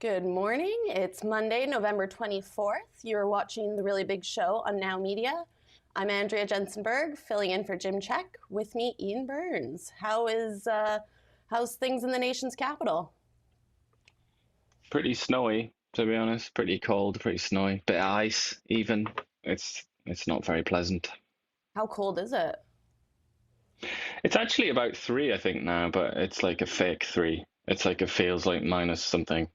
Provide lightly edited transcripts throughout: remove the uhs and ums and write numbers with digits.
Good morning. It's Monday, November 24th. You're watching The Really Big Show on Now Media. I'm Andrea Jensenberg, filling in for Jim Check. With me, Ian Burns. How's things in the nation's capital? Pretty snowy, to be honest. Pretty cold, pretty snowy. Bit of ice, even. It's not very pleasant. How cold is it? It's actually about 3, I think, now, but it's like a fake 3. It's like it feels like minus something,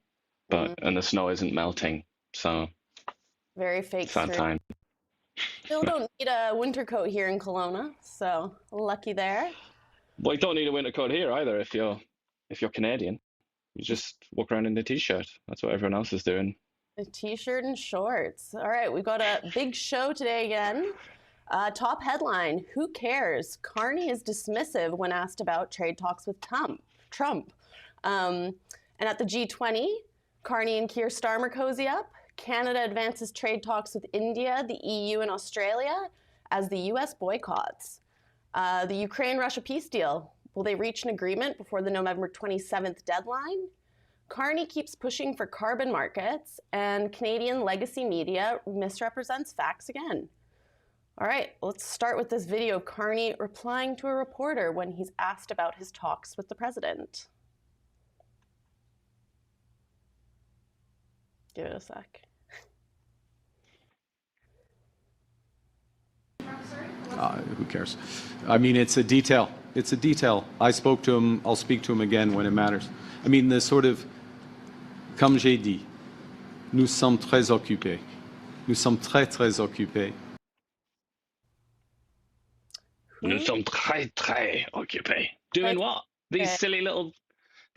but Mm, and the snow isn't melting, so very fake sad three. time. Still don't need a winter coat here in Kelowna, so lucky there. Well, you don't need a winter coat here either if you're Canadian. You just walk around in a t-shirt. That's what everyone else is doing. A t-shirt and shorts. All right, we've got a big show today again. Top headline, who cares? Carney is dismissive when asked about trade talks with Trump. And at the G20, Carney and Keir Starmer cozy up. Canada advances trade talks with India, the EU, and Australia as the US boycotts. The Ukraine-Russia peace deal, will they reach an agreement before the November 27th deadline? Carney keeps pushing for carbon markets, and Canadian legacy media misrepresents facts again. All right, let's start with this video of Carney replying to a reporter when he's asked about his talks with the president. Give it a sec. Who cares? I mean, it's a detail. It's a detail. I spoke to him. I'll speak to him again when it matters. I mean, the sort of, comme j'ai dit, nous sommes très occupés. Nous sommes très occupés. Nous sommes très occupés. Doing what? These Okay.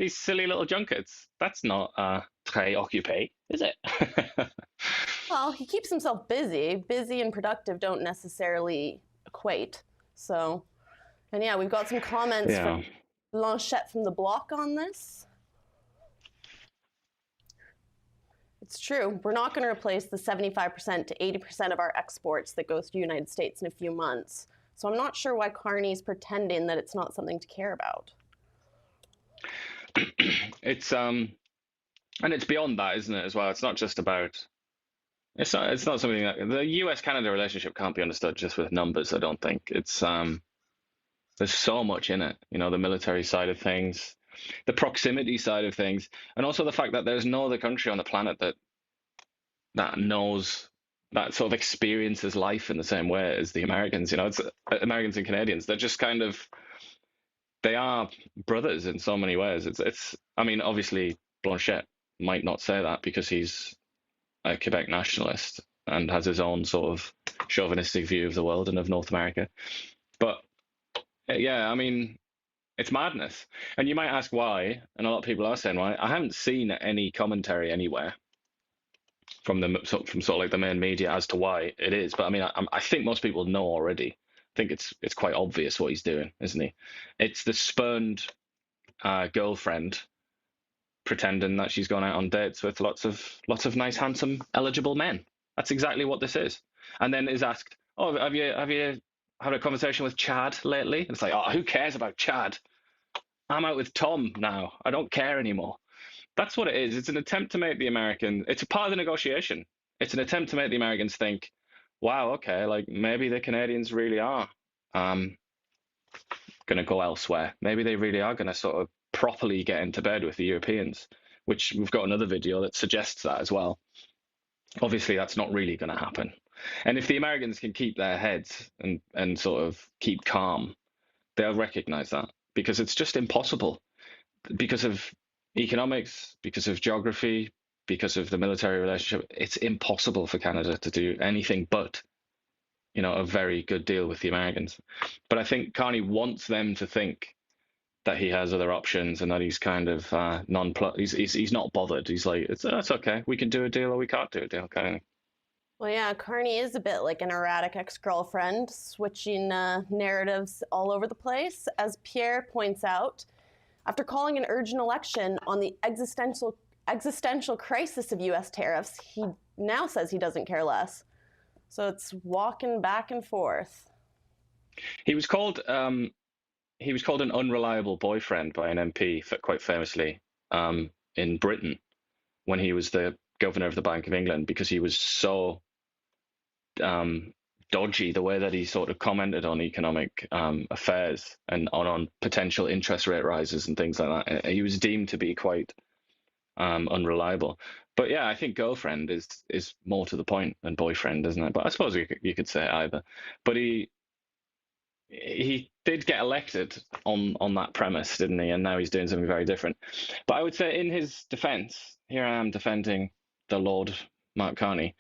silly little junkets. That's not très occupé, is it? Well, he keeps himself busy. Busy and productive don't necessarily equate. So, and yeah, we've got some comments Yeah. from Blanchette from the Block on this. It's true. We're not going to replace the 75% to 80% of our exports that goes to the United States in a few months. So I'm not sure why Carney's pretending that it's not something to care about. It's and it's beyond that, isn't it, as well? It's not just about it's not something that the US-Canada relationship can't be understood just with numbers, I don't think. It's there's so much in it, the military side of things, the proximity side of things, and also the fact that there's no other country on the planet that knows that sort of experiences life in the same way as the Americans. It's Americans and Canadians. They're just kind of they are brothers in so many ways. It's I mean, obviously Blanchet might not say that because he's a Quebec nationalist and has his own sort of chauvinistic view of the world and of North America. But yeah, I mean, it's madness. And you might ask why, and a lot of people are saying why. I haven't seen any commentary anywhere from sort of like the main media as to why it is. But I mean, I think most people know already. I think it's quite obvious what he's doing, isn't he? It's the spurned girlfriend pretending that she's gone out on dates with lots of nice, handsome, eligible men. That's exactly what this is. And then is asked, "Oh, have you had a conversation with Chad lately?" And it's like, "Oh, who cares about Chad? I'm out with Tom now. I don't care anymore." That's what it is. It's an attempt to make the American. It's a part of the negotiation. It's an attempt to make the Americans think, "Wow, okay, like maybe the Canadians really are um, going to go elsewhere. Maybe they really are going to sort of properly get into bed with the Europeans," which we've got another video that suggests that as well. Obviously, that's not really going to happen. And if the Americans can keep their heads and sort of keep calm, they'll recognize that because it's just impossible because of economics, because of geography, because of the military relationship. It's impossible for Canada to do anything but a very good deal with the Americans. But I think Carney wants them to think that he has other options and that he's kind of he's not bothered. He's like, it's okay. We can do a deal or we can't do a deal, kind of thing. Well, yeah, Carney is a bit like an erratic ex-girlfriend, switching narratives all over the place. As Pierre points out, after calling an urgent election on the existential crisis of U.S. tariffs, he now says he doesn't care less. So it's walking back and forth. He was called an unreliable boyfriend by an MP, quite famously, in Britain. when he was the governor of the Bank of England, because he was so dodgy, the way that he sort of commented on economic affairs and on potential interest rate rises and things like that. He was deemed to be quite unreliable. But yeah, I think girlfriend is more to the point than boyfriend, isn't it? But I suppose you could say either. But he did get elected on that premise, didn't he? And now he's doing something very different. But I would say, in his defence, here I am defending the Lord Mark Carney.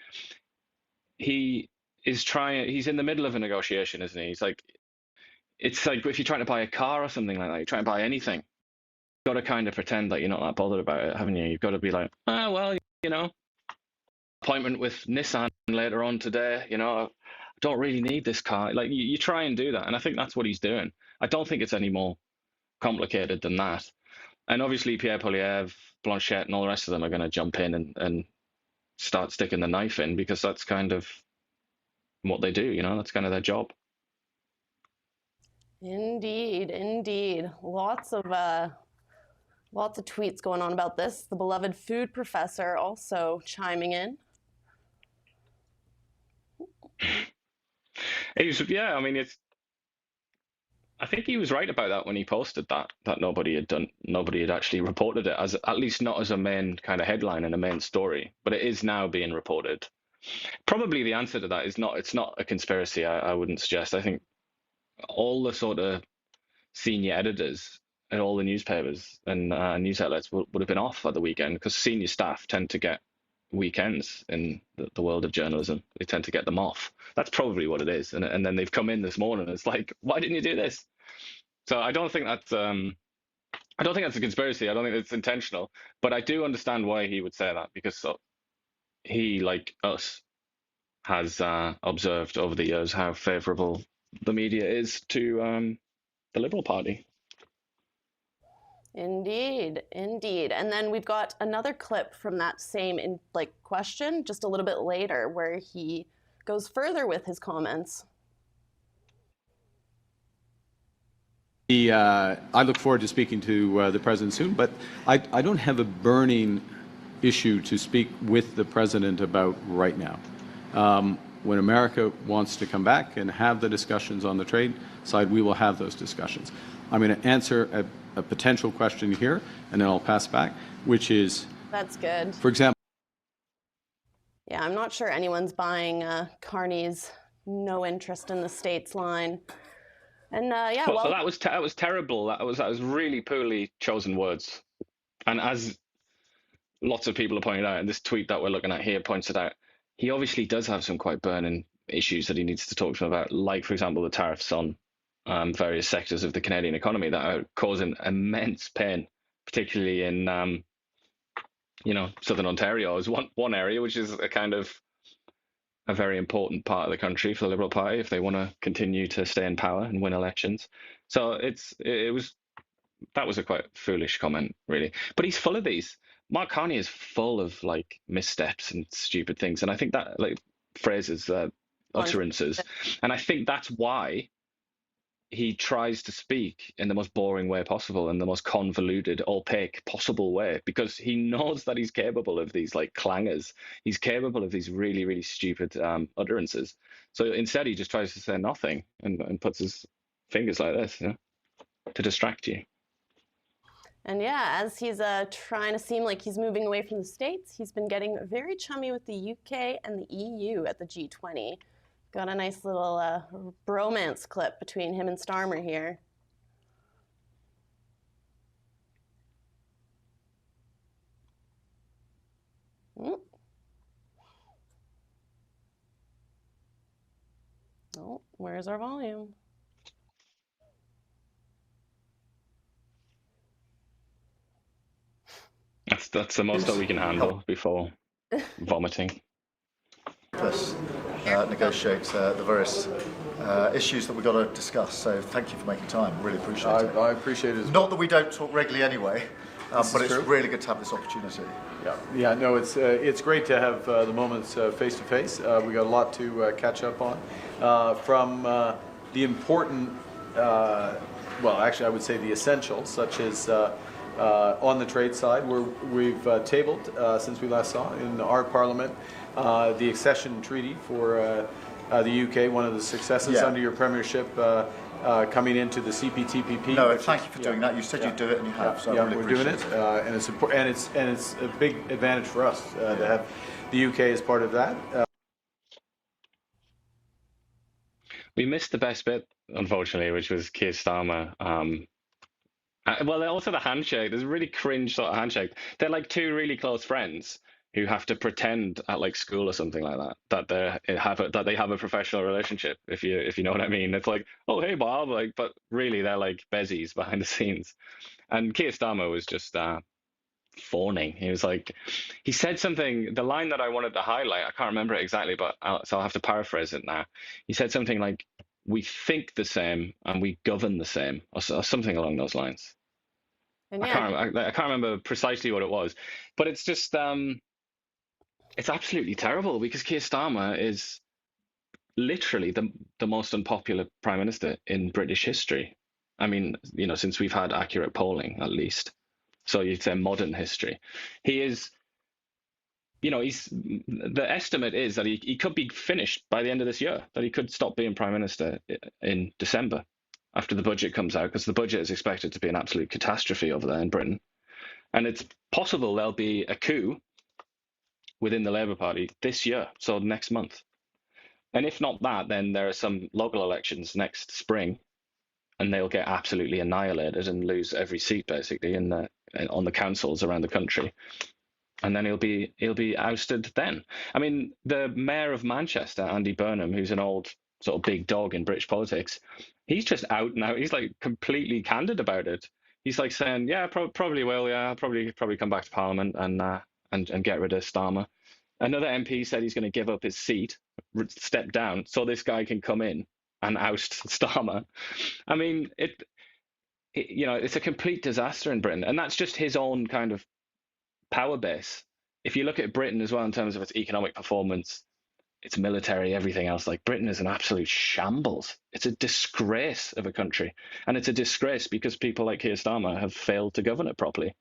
He's in the middle of a negotiation, isn't he? It's like if you're trying to buy a car or something like that, you're trying to buy anything, you've got to kind of pretend that you're not that bothered about it, haven't you? You've got to be like, well, appointment with Nissan later on today, I don't really need this car. Like, you try and do that. And I think that's what he's doing. I don't think it's any more complicated than that. And obviously Pierre Poilievre, Blanchette, and all the rest of them are going to jump in and start sticking the knife in, because that's kind of what they do, that's kind of their job. Indeed. Lots of tweets going on about this. The beloved food professor also chiming in. I think he was right about that when he posted that nobody had actually reported it, as at least not as a main kind of headline and a main story, but it is now being reported. Probably the answer to that is it's not a conspiracy. I wouldn't suggest. I think all the sort of senior editors at all the newspapers and news outlets would have been off at the weekend, because senior staff tend to get weekends in the world of journalism. They tend to get them off. That's probably what it is. And then they've come in this morning and it's like, why didn't you do this? So I don't think that's a conspiracy. I don't think it's intentional. But I do understand why he would say that, because he, like us, has observed over the years how favourable the media is to the Liberal Party. Indeed. And then we've got another clip from that same question just a little bit later, where he goes further with his comments. I look forward to speaking to the president soon, but I don't have a burning issue to speak with the president about right now. When America wants to come back and have the discussions on the trade side, we will have those discussions. I'm going to answer a potential question here, and then I'll pass back, which is... That's good. For example... Yeah, I'm not sure anyone's buying Carney's no interest in the States line. And well, that was terrible. That was really poorly chosen words. And as lots of people are pointing out, and this tweet that we're looking at here points it out, he obviously does have some quite burning issues that he needs to talk to them about, like, for example, the tariffs on various sectors of the Canadian economy that are causing immense pain, particularly in Southern Ontario is one area, which is a kind of a very important part of the country for the Liberal Party if they want to continue to stay in power and win elections. So that was a quite foolish comment, really. But he's full of these. Mark Carney is full of missteps and stupid things, and I think that phrases, utterances, and I think that's why he tries to speak in the most boring way possible, in the most convoluted, opaque possible way, because he knows that he's capable of these clangers. He's capable of these really, really stupid utterances. So instead, he just tries to say nothing and puts his fingers like this, to distract you. And yeah, as he's trying to seem like he's moving away from the States, he's been getting very chummy with the UK and the EU at the G20. Got a nice little bromance clip between him and Starmer here. Oh, where's our volume? That's the most that we can handle before vomiting. Us negotiate the various issues that we've got to discuss. So thank you for making time. Really appreciate it. I appreciate it. Not that we don't talk regularly anyway, but it's really good to have this opportunity. Yeah. No, it's great to have the moments face to face. We got a lot to catch up on, from the important, well, actually, I would say the essentials, such as on the trade side, we've tabled, since we last saw in our Parliament, the accession treaty for the UK, one of the successes under your premiership, coming into the CPTPP. No, thank you for doing that. You said you'd do it, and you have. So I really we're doing it, and it's important, and it's a big advantage for us to have the UK as part of that. We missed the best bit, unfortunately, which was Keir Starmer. Well, also the handshake. There's a really cringe sort of handshake. They're like two really close friends who have to pretend at like school or something like that they have a professional relationship. If you know what I mean. It's like, oh hey Bob, like, but really they're like bezies behind the scenes. And Keir Starmer was just fawning. He was like, he said something. The line that I wanted to highlight, I can't remember it exactly, but I'll have to paraphrase it now. He said something like, "We think the same and we govern the same," or something along those lines. And I can't remember precisely what it was, but it's just it's absolutely terrible because Keir Starmer is literally the most unpopular prime minister in British history. I mean, you know, since we've had accurate polling, at least. So you'd say modern history. He is, you know, the estimate is that he could be finished by the end of this year, that he could stop being prime minister in December after the budget comes out, because the budget is expected to be an absolute catastrophe over there in Britain. And it's possible there'll be a coup within the Labour Party this year, so next month. And if not that, then there are some local elections next spring, and they'll get absolutely annihilated and lose every seat basically on the councils around the country. And then he'll be ousted then. I mean, the mayor of Manchester, Andy Burnham, who's an old sort of big dog in British politics, he's just out now. He's like completely candid about it. He's like saying, yeah, probably will. Yeah, I'll probably come back to Parliament and get rid of Starmer. Another MP said he's going to give up his seat, step down, so this guy can come in and oust Starmer. I mean, you know, it's a complete disaster in Britain, and that's just his own kind of power base. If you look at Britain as well in terms of its economic performance, its military, everything else, like Britain is an absolute shambles. It's a disgrace of a country, and it's a disgrace because people like Keir Starmer have failed to govern it properly.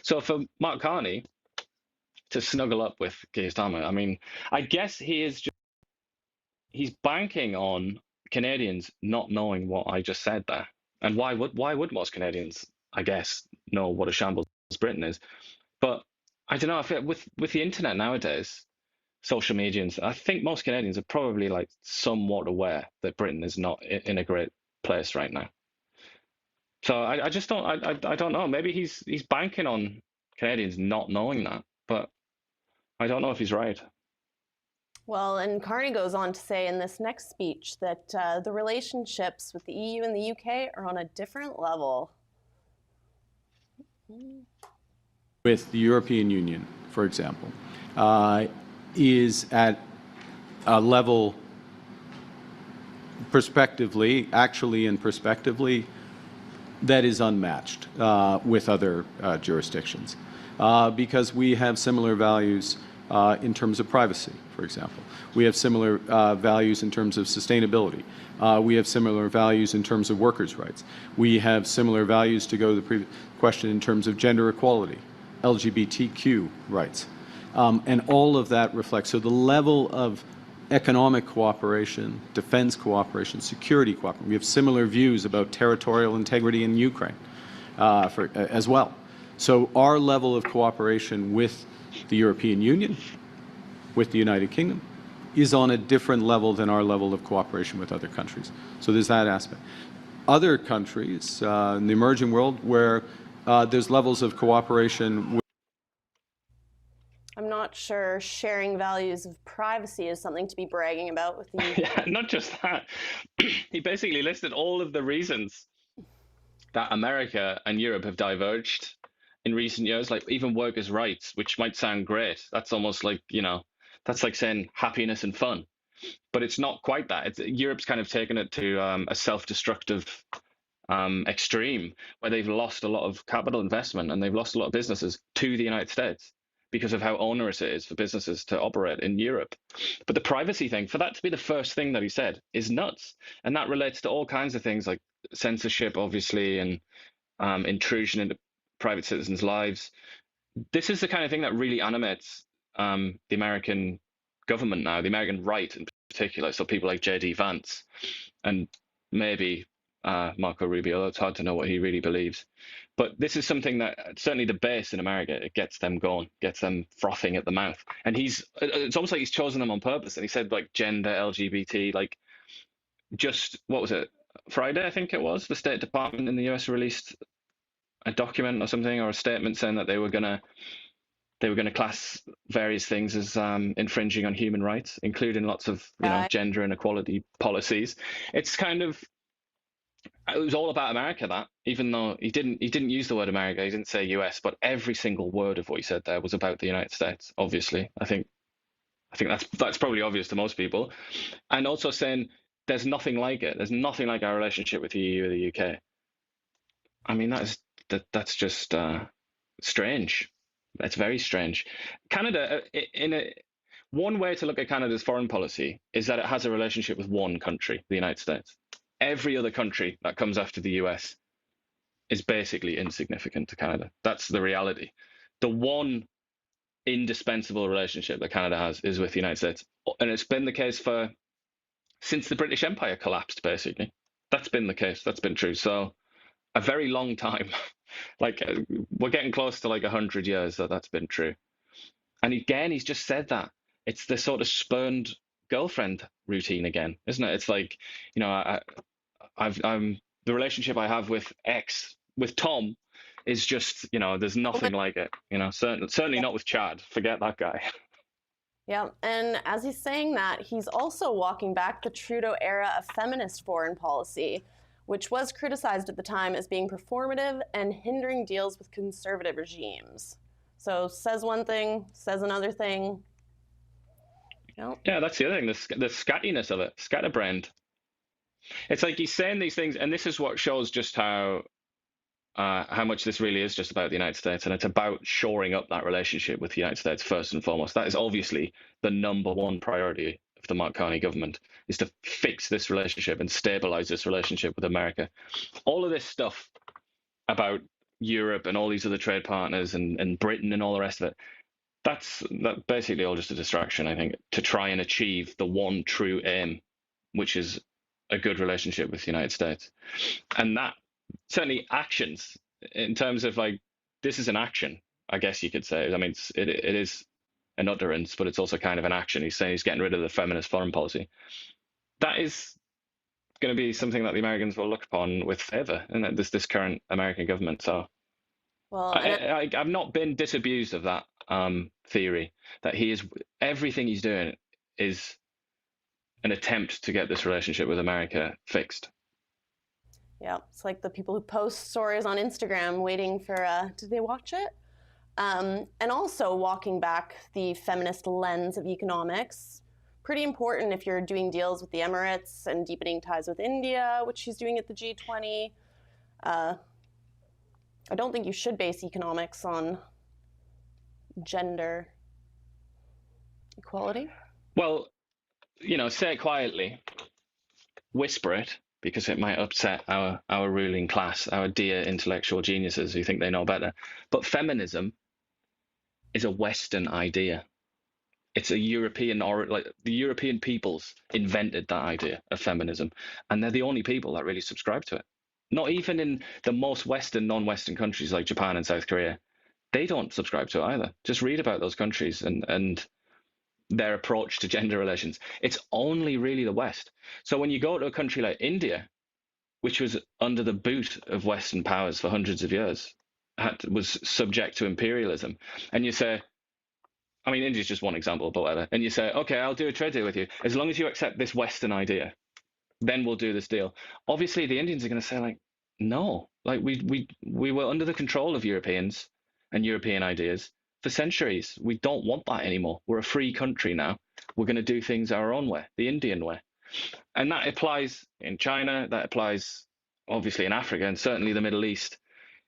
So for Mark Carney to snuggle up with Keir Starmer, I mean, I guess he's banking on Canadians not knowing what I just said there. And why would most Canadians, I guess, know what a shambles Britain is? But I don't know, if with the internet nowadays, social media, and I think most Canadians are probably like somewhat aware that Britain is not in a great place right now. So I just don't I don't know. Maybe he's banking on Canadians not knowing that, but I don't know if he's right. Well, and Carney goes on to say in this next speech that the relationships with the EU and the UK are on a different level. With the European Union, for example, is at a level prospectively that is unmatched with other jurisdictions, because we have similar values in terms of privacy, for example. We have similar values in terms of sustainability. We have similar values in terms of workers' rights. We have similar values, to go to the previous question, in terms of gender equality, LGBTQ rights. And all of that reflects, so the level of economic cooperation, defense cooperation, security cooperation. We have similar views about territorial integrity in Ukraine as well. So our level of cooperation with the European Union, with the United Kingdom, is on a different level than our level of cooperation with other countries. So there's that aspect. Other countries in the emerging world where there's levels of cooperation. I'm not sure sharing values of privacy is something to be bragging about with the UK. Yeah, not just that. He basically listed all of the reasons that America and Europe have diverged in recent years, like even workers' rights, which might sound great. That's almost like, you know, that's like saying happiness and fun. But it's not quite that. Europe's kind of taken it to a self-destructive extreme, where they've lost a lot of capital investment and they've lost a lot of businesses to the United States because of how onerous it is for businesses to operate in Europe. But the privacy thing, for that to be the first thing that he said, is nuts. And that relates to all kinds of things like censorship, obviously, and intrusion into private citizens' lives. This is the kind of thing that really animates the American government now, the American right in particular. So people like J.D. Vance and maybe Marco Rubio. It's hard to know what he really believes. But this is something that certainly the base in America, it gets them going, gets them frothing at the mouth. And it's almost like he's chosen them on purpose. And he said like gender, LGBT, like just, what was it? Friday, I think it was, the State Department in the US released a document or something, or a statement saying that they were gonna class various things as infringing on human rights, including lots of gender inequality policies. It's kind of, it was all about America, that, even though he didn't use the word America, he didn't say US, but every single word of what he said there was about the United States. Obviously, I think that's probably obvious to most people, and also saying there's nothing like it. There's nothing like our relationship with the EU or the UK. I mean, that's just strange. That's very strange. Canada, one way to look at Canada's foreign policy is that it has a relationship with one country, the United States. Every other country that comes after the US is basically insignificant to Canada. That's the reality. The one indispensable relationship that Canada has is with the United States. And it's been the case since the British Empire collapsed, basically. That's been the case. That's been true. So a very long time. Like we're getting close to like 100 years that's been true. And again, he's just said that. It's the sort of spurned girlfriend routine again, isn't it? It's like, I'm the relationship I have with Tom is just, there's nothing like it. Certainly not with Chad. Forget that guy. Yeah, and as he's saying that, he's also walking back the Trudeau era of feminist foreign policy, which was criticized at the time as being performative and hindering deals with conservative regimes. So says one thing, says another thing. Yeah, that's the other thing, the scattiness of it, scatterbrained. It's like he's saying these things, and this is what shows just how much this really is just about the United States, and it's about shoring up that relationship with the United States first and foremost. That is obviously the number one priority of the Mark Carney government, is to fix this relationship and stabilize this relationship with America. All of this stuff about Europe and all these other trade partners and Britain and all the rest of it, that's basically all just a distraction, I think, to try and achieve the one true aim, which is a good relationship with the United States. And that certainly actions, in terms of like, this is an action, I guess you could say. I mean, it is an utterance, but it's also kind of an action. He's saying he's getting rid of the feminist foreign policy. That is going to be something that the Americans will look upon with favor in this current American government. So, well, I've not been disabused of that theory, that everything he's doing is an attempt to get this relationship with America fixed. Yeah, it's like the people who post stories on Instagram waiting for, did they watch it? And also walking back the feminist lens of economics. Pretty important if you're doing deals with the Emirates and deepening ties with India, which she's doing at the G20. I don't think you should base economics on gender equality. Well, say it quietly, whisper it, because it might upset our ruling class, our dear intellectual geniuses who think they know better. But feminism is a Western idea. It's a European, or like the European peoples invented that idea of feminism, and they're the only people that really subscribe to it. Not even in the most Western, non-Western countries like Japan and South Korea, they don't subscribe to it either. Just read about those countries and their approach to gender relations. It's only really the West. So when you go to a country like India, which was under the boot of Western powers for hundreds of years, was subject to imperialism, and you say, I mean, India's just one example, but whatever, and you say, okay, I'll do a trade deal with you as long as you accept this Western idea, then we'll do this deal. Obviously, the Indians are going to say, like, no, like we were under the control of Europeans and European ideas for centuries. We don't want that anymore. We're a free country now. We're going to do things our own way, the Indian way. And that applies in China, that applies obviously in Africa, and certainly the Middle East,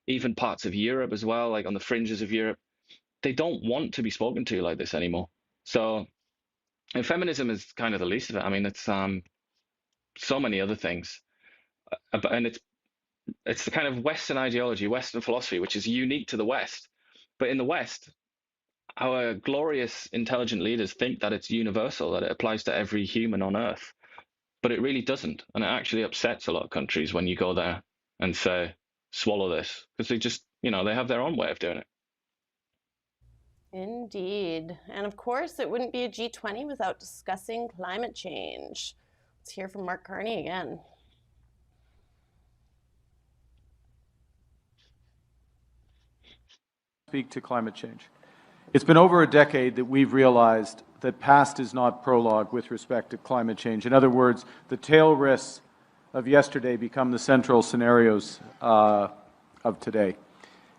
even parts of Europe as well, like on the fringes of Europe. They don't want to be spoken to like this anymore. So, and feminism is kind of the least of it. I mean, it's so many other things, and it's it's the kind of Western ideology, Western philosophy, which is unique to the West. But in the West, our glorious, intelligent leaders think that it's universal, that it applies to every human on Earth. But it really doesn't. And it actually upsets a lot of countries when you go there and say, swallow this, because they just, they have their own way of doing it. Indeed. And of course, it wouldn't be a G20 without discussing climate change. Let's hear from Mark Carney again. Speak to climate change. It's been over a decade that we've realized that past is not prologue with respect to climate change. In other words, the tail risks of yesterday become the central scenarios of today.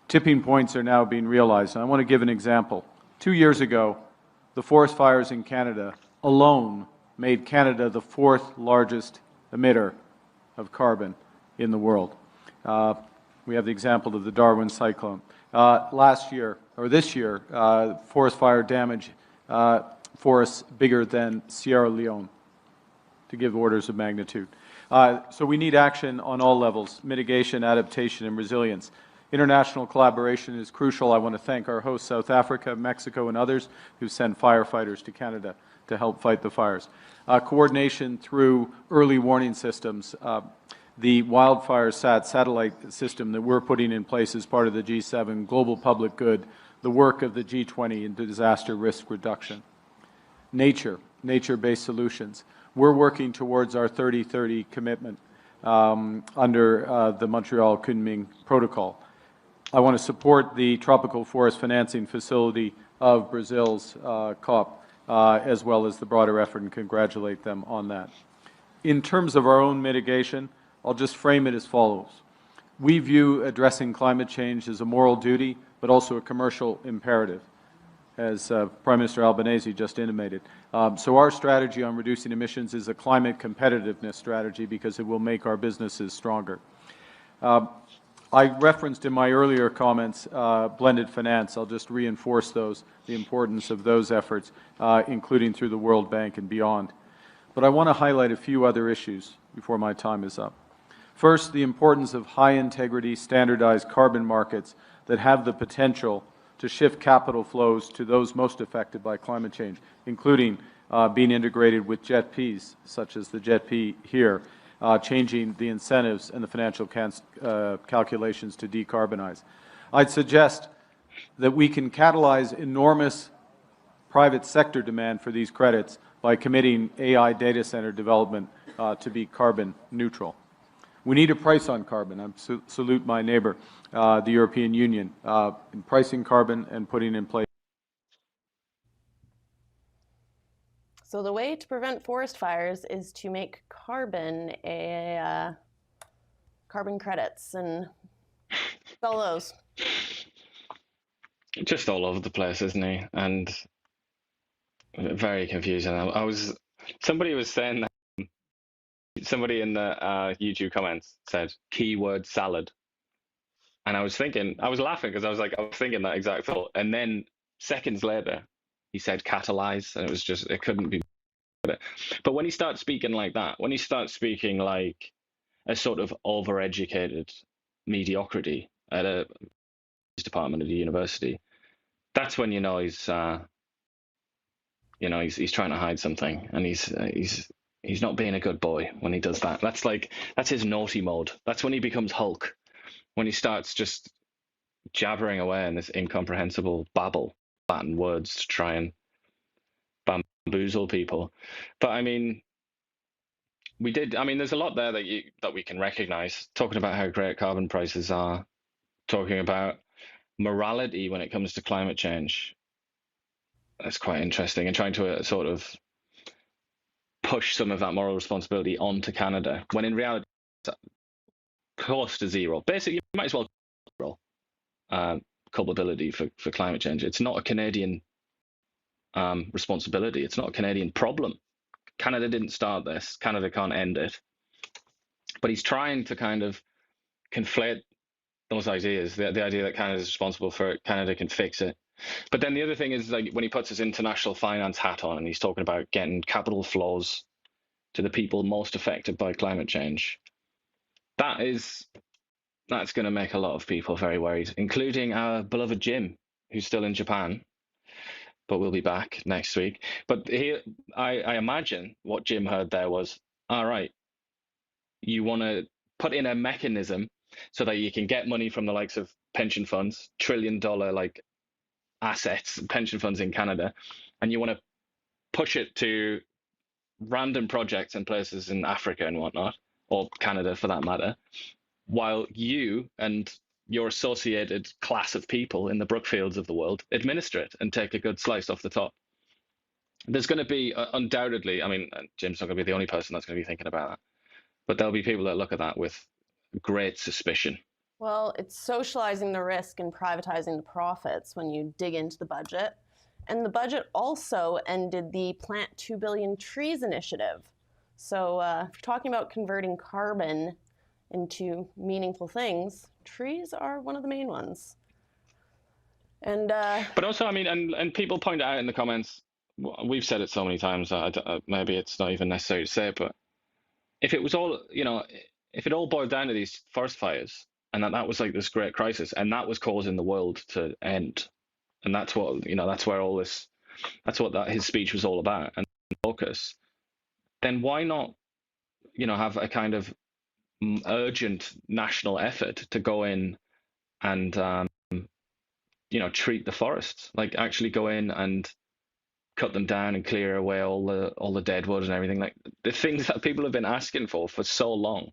Tipping points are now being realized. And I want to give an example. 2 years ago, the forest fires in Canada alone made Canada the 4th largest emitter of carbon in the world. We have the example of the Darwin cyclone. This year, forest fire damage forests bigger than Sierra Leone, to give orders of magnitude. So we need action on all levels: mitigation, adaptation, and resilience. International collaboration is crucial. I want to thank our hosts, South Africa, Mexico, and others who send firefighters to Canada to help fight the fires. Coordination through early warning systems. The wildfire satellite system that we're putting in place as part of the G7, global public good, the work of the G20 in disaster risk reduction. Nature-based solutions. We're working towards our 30-30 commitment under the Montreal Kunming Protocol. I want to support the Tropical Forest Financing Facility of Brazil's COP, as well as the broader effort, and congratulate them on that. In terms of our own mitigation, I'll just frame it as follows. We view addressing climate change as a moral duty, but also a commercial imperative, as Prime Minister Albanese just intimated. So our strategy on reducing emissions is a climate competitiveness strategy because it will make our businesses stronger. I referenced in my earlier comments blended finance. I'll just reinforce the importance of those efforts, including through the World Bank and beyond. But I want to highlight a few other issues before my time is up. First, the importance of high-integrity, standardized carbon markets that have the potential to shift capital flows to those most affected by climate change, including being integrated with JETPs, such as the JETP here, changing the incentives and the financial calculations to decarbonize. I'd suggest that we can catalyze enormous private sector demand for these credits by committing AI data center development to be carbon neutral. We need a price on carbon. I salute my neighbor, the European Union, in pricing carbon and putting in place. So the way to prevent forest fires is to make carbon carbon credits and sell those. Just all over the place, isn't he? And very confusing. Somebody was saying that. Somebody in the YouTube comments said keyword salad, and I was laughing because I was thinking that exact thought, and then seconds later he said catalyze, and it couldn't be. But when he starts speaking like that, when he starts speaking like a sort of overeducated mediocrity at a department at a university, that's when he's trying to hide something, and he's not being a good boy when he does that. That's his naughty mode. That's when he becomes Hulk, when he starts just jabbering away in this incomprehensible babble, Latin words to try and bamboozle people. But there's a lot there that we can recognize, talking about how great carbon prices are, talking about morality when it comes to climate change. That's quite interesting, and trying to sort of push some of that moral responsibility onto Canada, when in reality it's close to zero. Basically, you might as well zero culpability for climate change. It's not a Canadian responsibility. It's not a Canadian problem. Canada didn't start this. Canada can't end it. But he's trying to kind of conflate those ideas, the idea that Canada is responsible for it, Canada can fix it. But then the other thing is, like, when he puts his international finance hat on and he's talking about getting capital flows to the people most affected by climate change, that is that's going to make a lot of people very worried, including our beloved Jim, who's still in Japan, but we'll be back next week. But here, I imagine what Jim heard there was, all right, you want to put in a mechanism so that you can get money from the likes of pension funds, $1 trillion like assets, pension funds in Canada, and you want to push it to random projects and places in Africa and whatnot, or Canada for that matter, while you and your associated class of people in the Brookfields of the world administer it and take a good slice off the top. There's going to be undoubtedly, I mean, Jim's not going to be the only person that's going to be thinking about that, but there'll be people that look at that with great suspicion. Well, it's socializing the risk and privatizing the profits when you dig into the budget. And the budget also ended the Plant 2 Billion Trees initiative. So if you're talking about converting carbon into meaningful things, trees are one of the main ones. And but also, I mean, and people point out in the comments, we've said it so many times, maybe it's not even necessary to say it, but if it was all, if it all boiled down to these forest fires, and that was like this great crisis, and that was causing the world to end, and that's what, that's where all this, that's what his speech was all about, and focus, then why not, have a kind of urgent national effort to go in and, treat the forests, like actually go in and cut them down and clear away all the dead wood and everything, like the things that people have been asking for so long.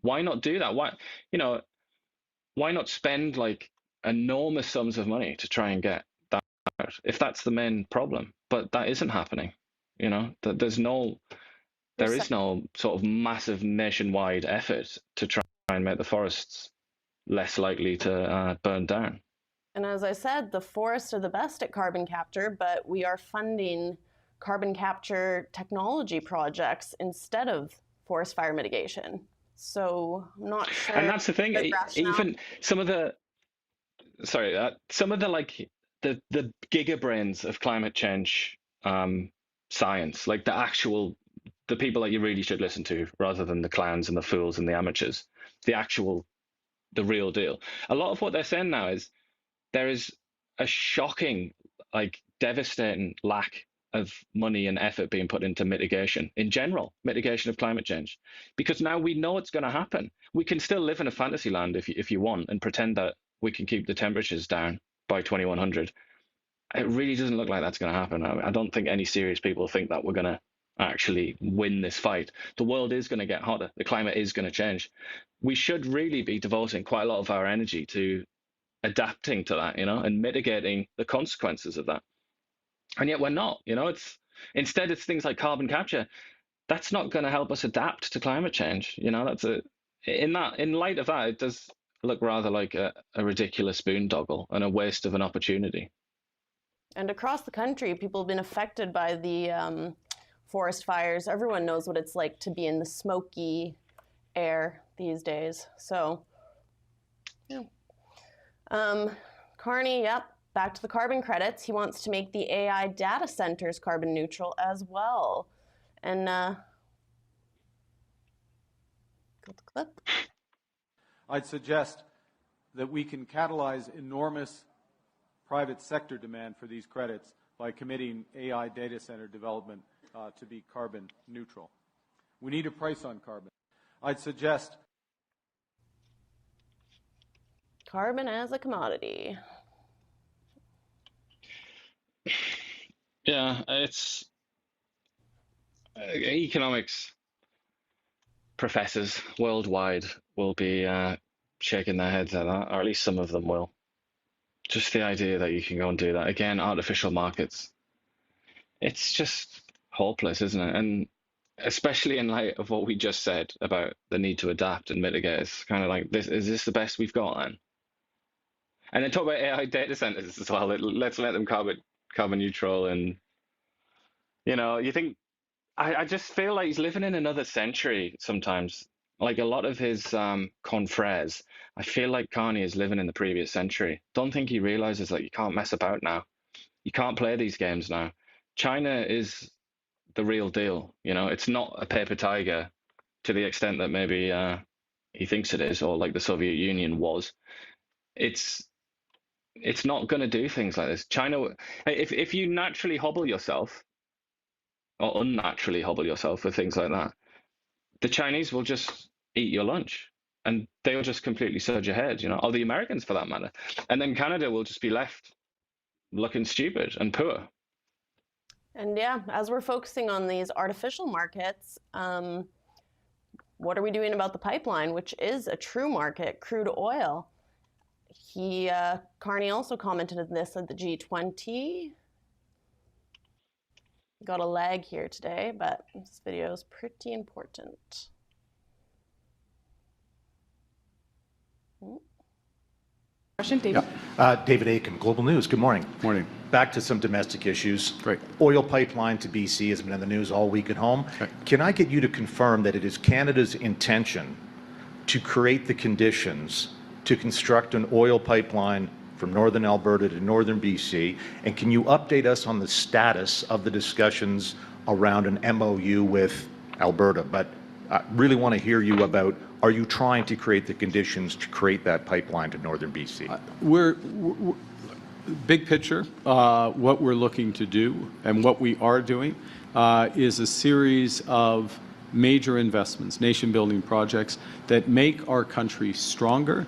Why not do that? Why not spend like enormous sums of money to try and get that out if that's the main problem? But that isn't happening. That there is no sort of massive nationwide effort to try and make the forests less likely to burn down. And as I said, the forests are the best at carbon capture, but we are funding carbon capture technology projects instead of forest fire mitigation. So I'm not sure. And that's the thing. Even some of the like the gigabrains of climate change science, like the people that you really should listen to, rather than the clowns and the fools and the amateurs, the real deal. A lot of what they're saying now is there is a shocking, like devastating lack of money and effort being put into mitigation in general, mitigation of climate change, because now we know it's going to happen. We can still live in a fantasy land if you want, and pretend that we can keep the temperatures down by 2100. It really doesn't look like that's going to happen. I don't think any serious people think that we're going to actually win this fight. The world is going to get hotter. The climate is going to change. We should really be devoting quite a lot of our energy to adapting to that, and mitigating the consequences of that. And yet we're not. Instead it's things like carbon capture. That's not going to help us adapt to climate change. In light of that, it does look rather like a ridiculous boondoggle and a waste of an opportunity. And across the country, people have been affected by the forest fires. Everyone knows what it's like to be in the smoky air these days. So, yeah. Carney, back to the carbon credits. He wants to make the AI data centers carbon neutral as well. And got the clip. I'd suggest that we can catalyze enormous private sector demand for these credits by committing AI data center development to be carbon neutral. We need a price on carbon. I'd suggest carbon as a commodity. Yeah, it's economics professors worldwide will be shaking their heads at that, or at least some of them will. Just the idea that you can go and do that. Again, artificial markets. It's just hopeless, isn't it? And especially in light of what we just said about the need to adapt and mitigate. It's kind of like, is this the best we've got then? And then talk about AI data centers as well. Let's let them carbon neutral. And, you think, I just feel like he's living in another century sometimes. Like a lot of his confreres, I feel like Carney is living in the previous century. Don't think he realizes that you can't mess about now. You can't play these games now. China is the real deal. It's not a paper tiger to the extent that maybe he thinks it is, or like the Soviet Union was, it's not going to do things like this. China, if you naturally hobble yourself or unnaturally hobble yourself with things like that, the Chinese will just eat your lunch and they'll just completely surge ahead, or the Americans for that matter. And then Canada will just be left looking stupid and poor. And yeah, as we're focusing on these artificial markets, what are we doing about the pipeline, which is a true market, crude oil? Carney also commented on this at the G20. Got a lag here today, but this video is pretty important. Question, David. David Aiken, Global News. Good morning. Morning. Back to some domestic issues. Great. Oil pipeline to BC has been in the news all week at home. Right. Can I get you to confirm that it is Canada's intention to create the conditions to construct an oil pipeline from northern Alberta to northern BC? And can you update us on the status of the discussions around an MOU with Alberta? But I really want to hear you about, are you trying to create the conditions to create that pipeline to northern BC? We're big picture, what we're looking to do and what we are doing is a series of major investments, nation-building projects that make our country stronger,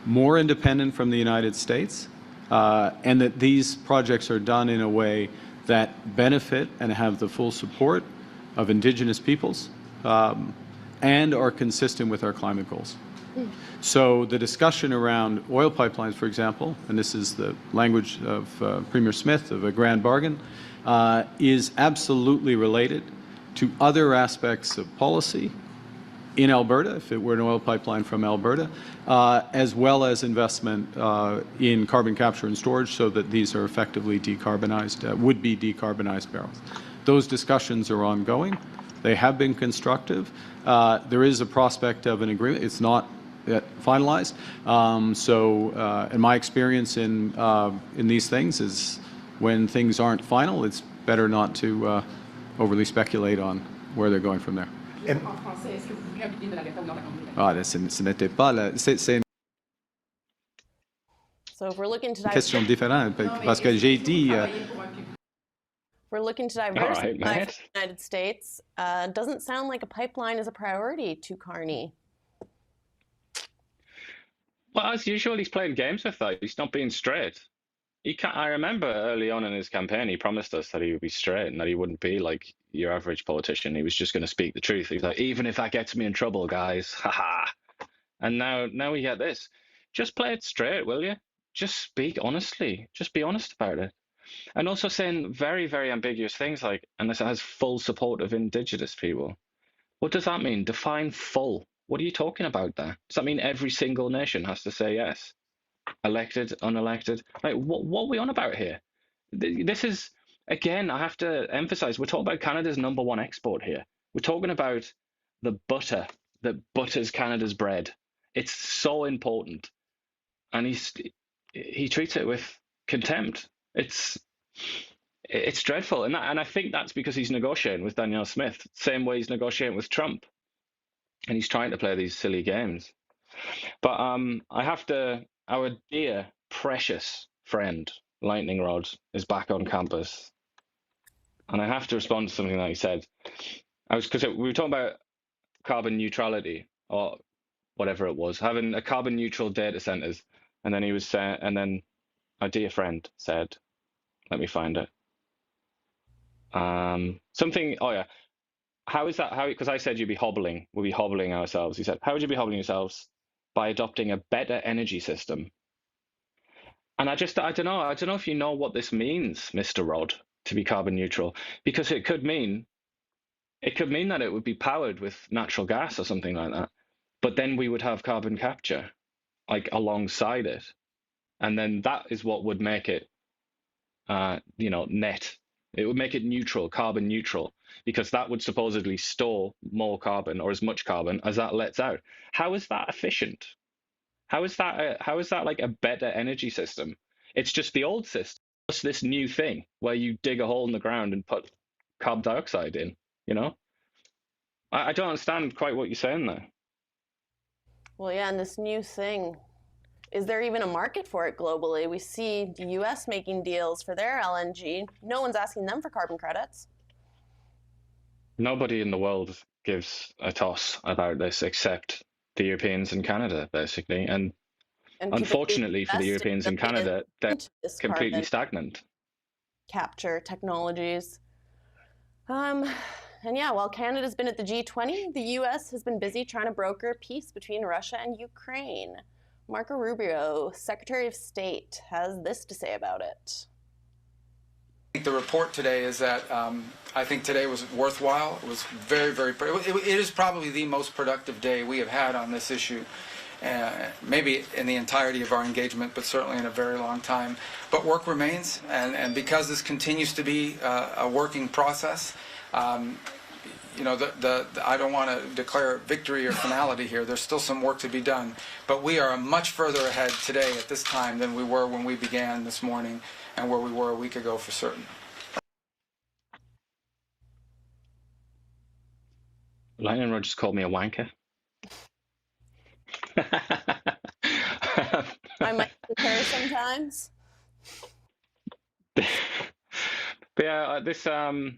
more independent from the United States, and that these projects are done in a way that benefit and have the full support of Indigenous peoples and are consistent with our climate goals. So the discussion around oil pipelines, for example, and this is the language of Premier Smith of a grand bargain, is absolutely related to other aspects of policy in Alberta, if it were an oil pipeline from Alberta, as well as investment in carbon capture and storage so that these are effectively decarbonized, would be decarbonized barrels. Those discussions are ongoing. They have been constructive. There is a prospect of an agreement. It's not yet finalized. In my experience in these things is when things aren't final, it's better not to overly speculate on where they're going from there. En français, est-ce que vous voulez appliquer de la réforme dans la Congrès? Ah, ce n'était pas c'est une So if we're looking to question différente parce que j'ai dit we're looking to diversify All right, from the United States, doesn't sound like a pipeline is a priority to Carney. Well, as usual, he's playing games with that. He's not being straight. I remember early on in his campaign, he promised us that he would be straight and that he wouldn't be like your average politician. He was just going to speak the truth. He's like, even if that gets me in trouble, guys, haha. And now we get this. Just play it straight, will you? Just speak honestly. Just be honest about it. And also saying very, very ambiguous things like, and this has full support of Indigenous people. What does that mean? Define full. What are you talking about there? Does that mean every single nation has to say yes? Elected, unelected? Like, what are we on about here? This is, again, I have to emphasize, we're talking about Canada's #1 export here. We're talking about the butter that butters Canada's bread. It's so important. And he treats it with contempt. It's dreadful. And I think that's because he's negotiating with Danielle Smith, same way he's negotiating with Trump. And he's trying to play these silly games. But I have to, our dear, precious friend, Lightning Rod, is back on campus. And I have to respond to something that he said. Because we were talking about carbon neutrality, or whatever it was, having a carbon neutral data centers. And then he was saying, and then our dear friend said, let me find it. Something, oh yeah. How is that? Because I said we'll be hobbling ourselves. He said, how would you be hobbling yourselves? By adopting a better energy system. And I don't know if you know what this means, Mr. Rod, to be carbon neutral, because it could mean that it would be powered with natural gas or something like that. But then we would have carbon capture, like alongside it. And then that is what would make it, net. It would make it neutral, carbon neutral, because that would supposedly store more carbon or as much carbon as that lets out. How is that efficient? How is that like a better energy system? It's just the old system, plus this new thing where you dig a hole in the ground and put carbon dioxide in, I don't understand quite what you're saying there. Well, yeah, and this new thing, is there even a market for it globally? We see the US making deals for their LNG. No one's asking them for carbon credits. Nobody in the world gives a toss about this except the Europeans and Canada, basically. And people who unfortunately for the invest Europeans and in Canada, they're this completely carbon stagnant. capture technologies. And yeah, while Canada's been at the G20, the US has been busy trying to broker peace between Russia and Ukraine. Marco Rubio, Secretary of State, has this to say about it. The report today is that I think today was worthwhile. It was very, very, it is probably the most productive day we have had on this issue. Maybe in the entirety of our engagement, but certainly in a very long time. But work remains, and because this continues to be a working process, you know, I don't want to declare victory or finality here. There's still some work to be done, but we are much further ahead today at this time than we were when we began this morning and where we were a week ago for certain. Lightning Rod just called me a wanker. I might prepare sometimes. But yeah, this I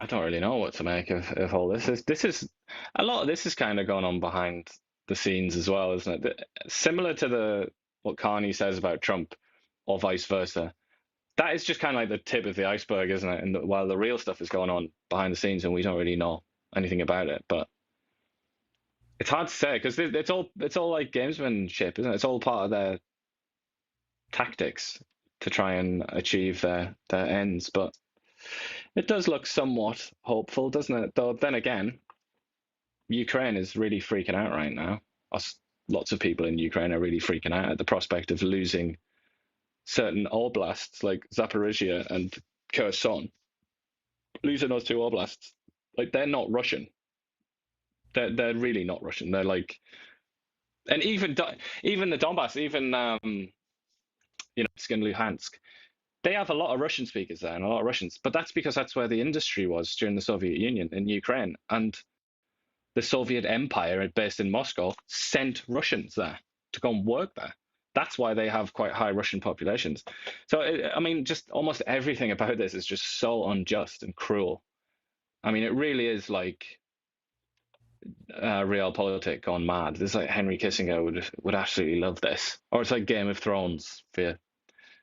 don't really know what to make of all this. This is a lot of this is kind of going on behind the scenes as well, isn't it? Similar to what Carney says about Trump, or vice versa. That is just kind of like the tip of the iceberg, isn't it? And while the real stuff is going on behind the scenes, and we don't really know anything about it, but it's hard to say because it's all like gamesmanship, isn't it? It's all part of their tactics to try and achieve their ends, but it does look somewhat hopeful, doesn't it? Though then again, Ukraine is really freaking out right now. Lots of people in Ukraine are really freaking out at the prospect of losing certain oblasts like Zaporizhia and Kherson. Losing those two oblasts, like they're not Russian. They're really not Russian. They're like, and even the Donbass, even Luhansk, they have a lot of Russian speakers there and a lot of Russians, but that's because that's where the industry was during the Soviet Union in Ukraine, and the Soviet Empire, based in Moscow, sent Russians there to go and work there. That's why they have quite high Russian populations. So, I mean, just almost everything about this is just so unjust and cruel. I mean, it really is like realpolitik gone mad. This is like Henry Kissinger would absolutely love this, or it's like Game of Thrones for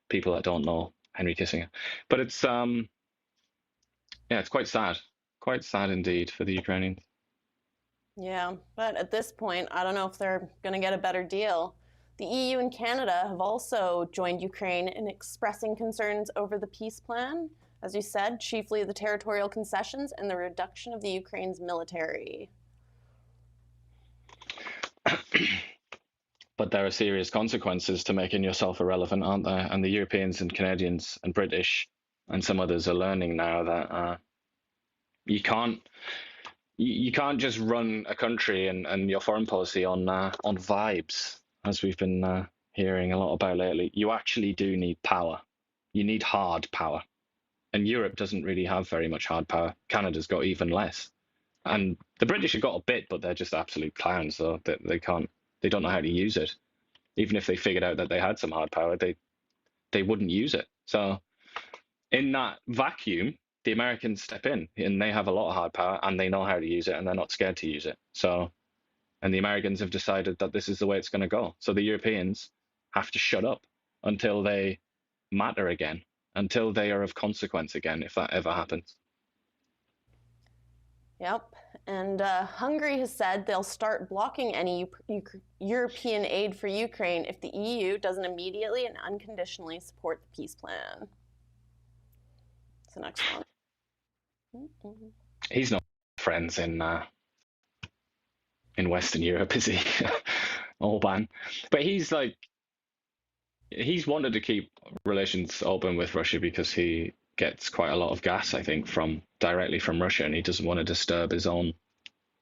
people that don't know Henry Kissinger. But it's it's quite sad indeed for the Ukrainians. Yeah, but at this point, I don't know if they're going to get a better deal. The EU and Canada have also joined Ukraine in expressing concerns over the peace plan, as you said, chiefly the territorial concessions and the reduction of the Ukraine's military. But there are serious consequences to making yourself irrelevant, aren't there? And the Europeans and Canadians and British and some others are learning now that you can't just run a country and your foreign policy on vibes, as we've been hearing a lot about lately. You actually do need power. You need hard power. And Europe doesn't really have very much hard power. Canada's got even less. And the British have got a bit, but they're just absolute clowns, so they don't know how to use it. Even if they figured out that they had some hard power, they wouldn't use it. So in that vacuum, the Americans step in, and they have a lot of hard power, and they know how to use it, and they're not scared to use it. So, and the Americans have decided that this is the way it's going to go. So the Europeans have to shut up until they matter again, until they are of consequence again, if that ever happens. Yep, and Hungary has said they'll start blocking any European aid for Ukraine if the EU doesn't immediately and unconditionally support the peace plan. That's the next one. He's not friends in Western Europe, is he? Orban. But he's wanted to keep relations open with Russia because he gets quite a lot of gas, I think, directly from Russia, and he doesn't want to disturb his own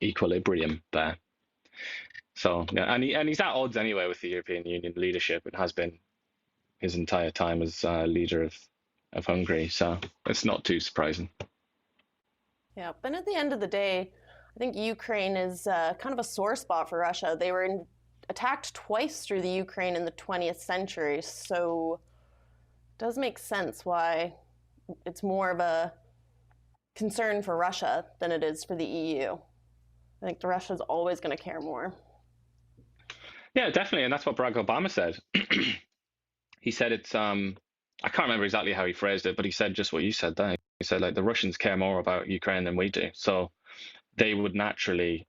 equilibrium there. So yeah, and he's at odds anyway with the European Union leadership. It has been his entire time as leader of Hungary, so it's not too surprising. Yeah, but at the end of the day, I think Ukraine is kind of a sore spot for Russia. They were attacked twice through the Ukraine in the 20th century, so it does make sense why it's more of a concern for Russia than it is for the EU. I think the Russia's always going to care more. Yeah, definitely, and that's what Barack Obama said. He said it's I can't remember exactly how he phrased it, but he said just what you said there. He said like the Russians care more about Ukraine than we do, so they would naturally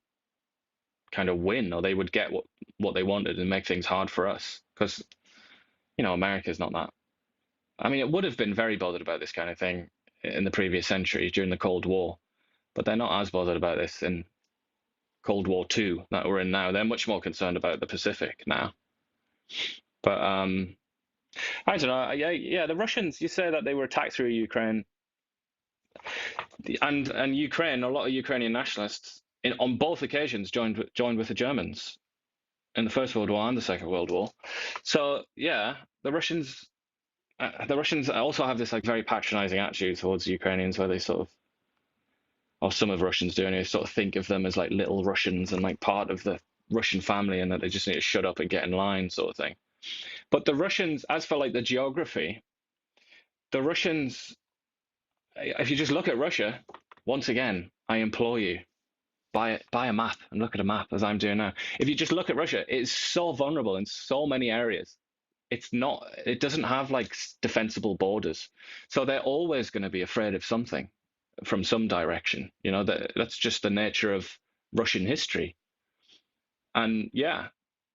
kind of win, or they would get what they wanted and make things hard for us, because America's not that. I mean, it would have been very bothered about this kind of thing in the previous century during the Cold War, but they're not as bothered about this in Cold War II that we're in now. They're much more concerned about the Pacific now. But I don't know. Yeah, the Russians. You say that they were attacked through Ukraine, and Ukraine. A lot of Ukrainian nationalists, on both occasions, joined with the Germans in the First World War and the Second World War. So yeah, the Russians also have this like very patronizing attitude towards Ukrainians, where they sort of, or some of Russians do anyway, sort of think of them as like little Russians and like part of the Russian family, and that they just need to shut up and get in line, sort of thing. But the Russians, as for like the geography, the Russians, if you just look at Russia, once again, I implore you, buy a map and look at a map as I'm doing now. If you just look at Russia, it's so vulnerable in so many areas. It doesn't have like defensible borders. So they're always going to be afraid of something from some direction. That's just the nature of Russian history. And yeah,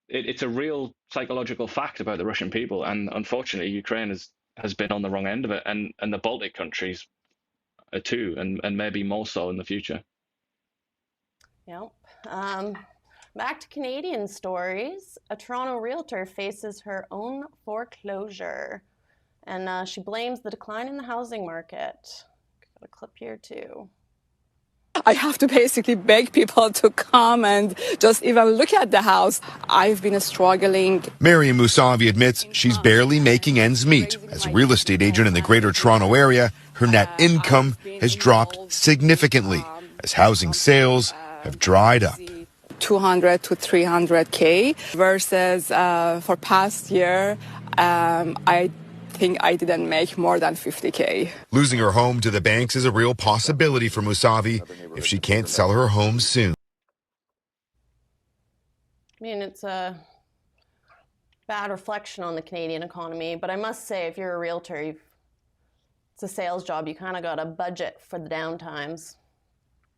it's a real psychological fact about the Russian people. And unfortunately, Ukraine has been on the wrong end of it, and the Baltic countries are too, and maybe more so in the future. Yep. Back to Canadian stories. A Toronto realtor faces her own foreclosure, and she blames the decline in the housing market. Got a clip here too. I have to basically beg people to come and just even look at the house. I've been struggling. Mary Musavi admits she's barely making ends meet. As a real estate agent in the Greater Toronto Area, her net income has dropped significantly as housing sales have dried up. 200 to 300K versus for past year, I think I didn't make more than 50K. Losing her home to the banks is a real possibility for Musavi if she can't sell her home soon. I mean, it's a bad reflection on the Canadian economy, but I must say, if you're a realtor, it's a sales job, you kind of got to budget for the downtimes.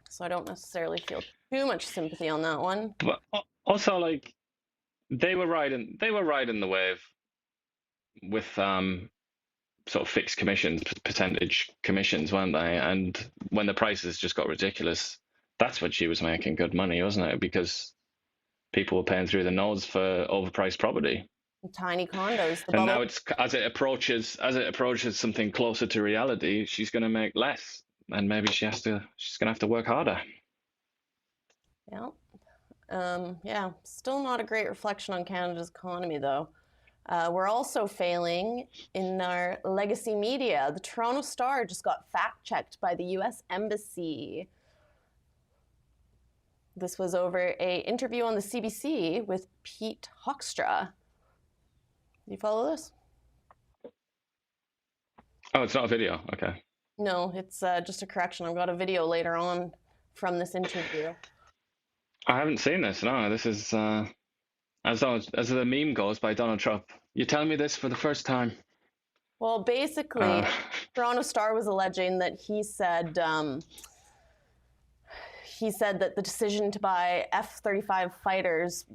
So I don't necessarily feel too much sympathy on that one. But also, like, they were riding the wave with sort of fixed commissions, percentage commissions, weren't they? And when the prices just got ridiculous, that's when she was making good money, wasn't it? Because people were paying through the nose for overpriced property. Tiny condos. And now it's as it approaches something closer to reality, she's going to make less, and maybe she's going to have to work harder. Yeah. Still not a great reflection on Canada's economy, though. We're also failing in our legacy media. The Toronto Star just got fact-checked by the U.S. Embassy. This was over an interview on the CBC with Pete Hoekstra. You follow this? Oh, it's not a video. Okay. No, it's just a correction. I've got a video later on from this interview. I haven't seen this. No, this is as the meme goes by Donald Trump. You're telling me this for the first time. Well, basically, Toronto Star was alleging that he said that the decision to buy F-35 fighters,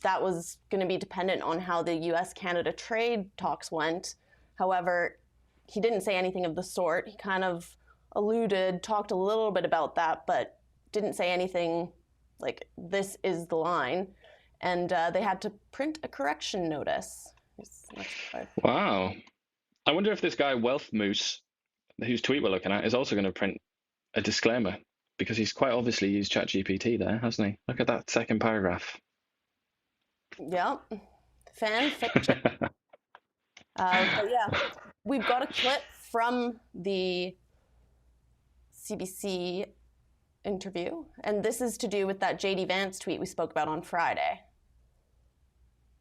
that was going to be dependent on how the U.S.-Canada trade talks went. However, he didn't say anything of the sort. He kind of talked a little bit about that, but didn't say anything like, this is the line. And they had to print a correction notice. Wow. I wonder if this guy, Wealth Moose, whose tweet we're looking at, is also going to print a disclaimer, because he's quite obviously used ChatGPT there, hasn't he? Look at that second paragraph. Yep. Fan fiction. But yeah, we've got a clip from the CBC interview. And this is to do with that J.D. Vance tweet we spoke about on Friday.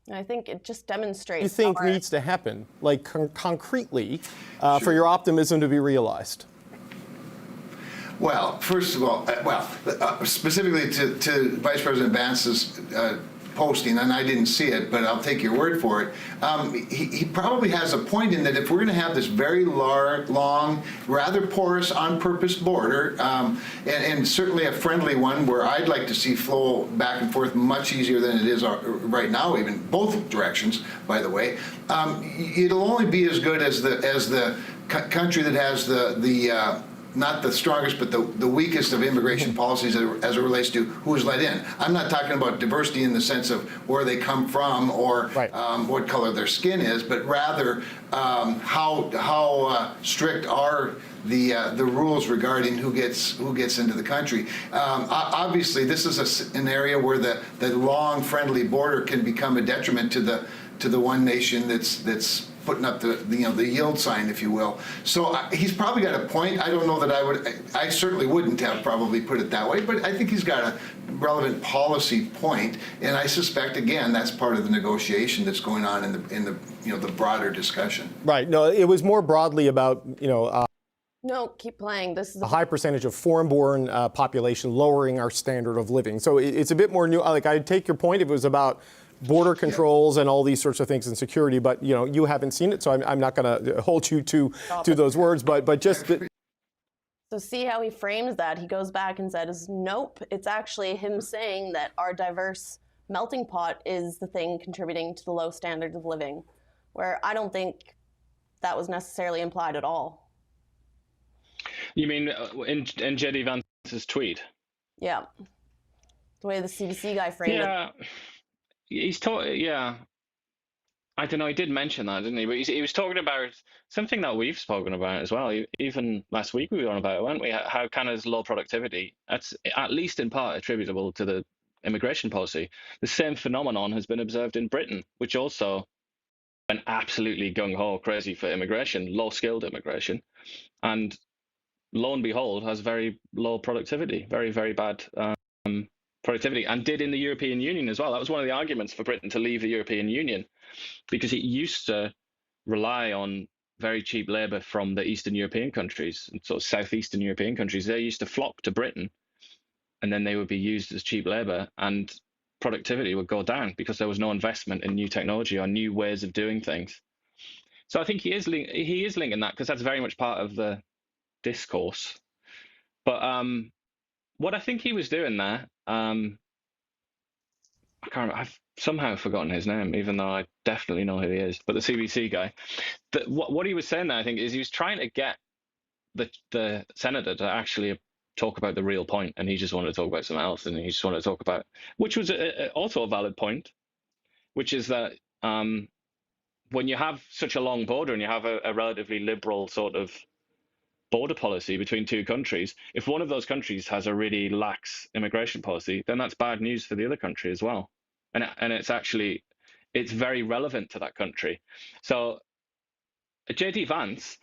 And I think it just demonstrates you think needs to happen, like concretely, for your optimism to be realized? Well, first of all, specifically to Vice President Vance's posting, and I didn't see it, but I'll take your word for it. He probably has a point in that if we're going to have this very long, rather porous, on-purpose border, and certainly a friendly one where I'd like to see flow back and forth much easier than it is right now, even both directions, by the way, it'll only be as good as the country that has the not the strongest, but the weakest of immigration policies as it relates to who is let in. I'm not talking about diversity in the sense of where they come from or what color their skin is, but rather how strict are the rules regarding who gets into the country. Obviously, this is an area where the long, friendly border can become a detriment to the one nation that's putting up the yield sign, if you will. So he's probably got a point. I don't know that I certainly wouldn't have probably put it that way, but I think he's got a relevant policy point, and I suspect again that's part of the negotiation that's going on in the broader discussion. Right. No, it was more broadly about No, keep playing. This is a high percentage of foreign-born population lowering our standard of living. So it's a bit more new. Like, I'd take your point if it was about border controls and all these sorts of things and security, but you haven't seen it, so I'm not going to hold you to those words. But just so see how he frames that. He goes back and says, nope, it's actually him saying that our diverse melting pot is the thing contributing to the low standards of living, where I don't think that was necessarily implied at all. You mean in J.D. Vance's tweet? Yeah, the way the CBC guy framed it. He's talking, I don't know, he did mention that, didn't he? But he was talking about something that we've spoken about as well. Even last week we were on about it, weren't we? How Canada's low productivity, that's at least in part attributable to the immigration policy. The same phenomenon has been observed in Britain, which also went absolutely gung-ho crazy for immigration, low-skilled immigration. And lo and behold, has very low productivity, very, very bad productivity, and did in the European Union as well. That was one of the arguments for Britain to leave the European Union, because it used to rely on very cheap labour from the Eastern European countries, and sort of Southeastern European countries. They used to flock to Britain, and then they would be used as cheap labour, and productivity would go down because there was no investment in new technology or new ways of doing things. So I think he is linking that, because that's very much part of the discourse. But what I think he was doing there, I've somehow forgotten his name, even though I definitely know who he is, but the CBC guy. What he was saying there, I think, is he was trying to get the senator to actually talk about the real point, and he just wanted to talk about something else, and he just wanted to talk about, which was also a valid point, which is that when you have such a long border and you have a relatively liberal sort of border policy between two countries, if one of those countries has a really lax immigration policy, then that's bad news for the other country as well. And it's very relevant to that country. So J.D. Vance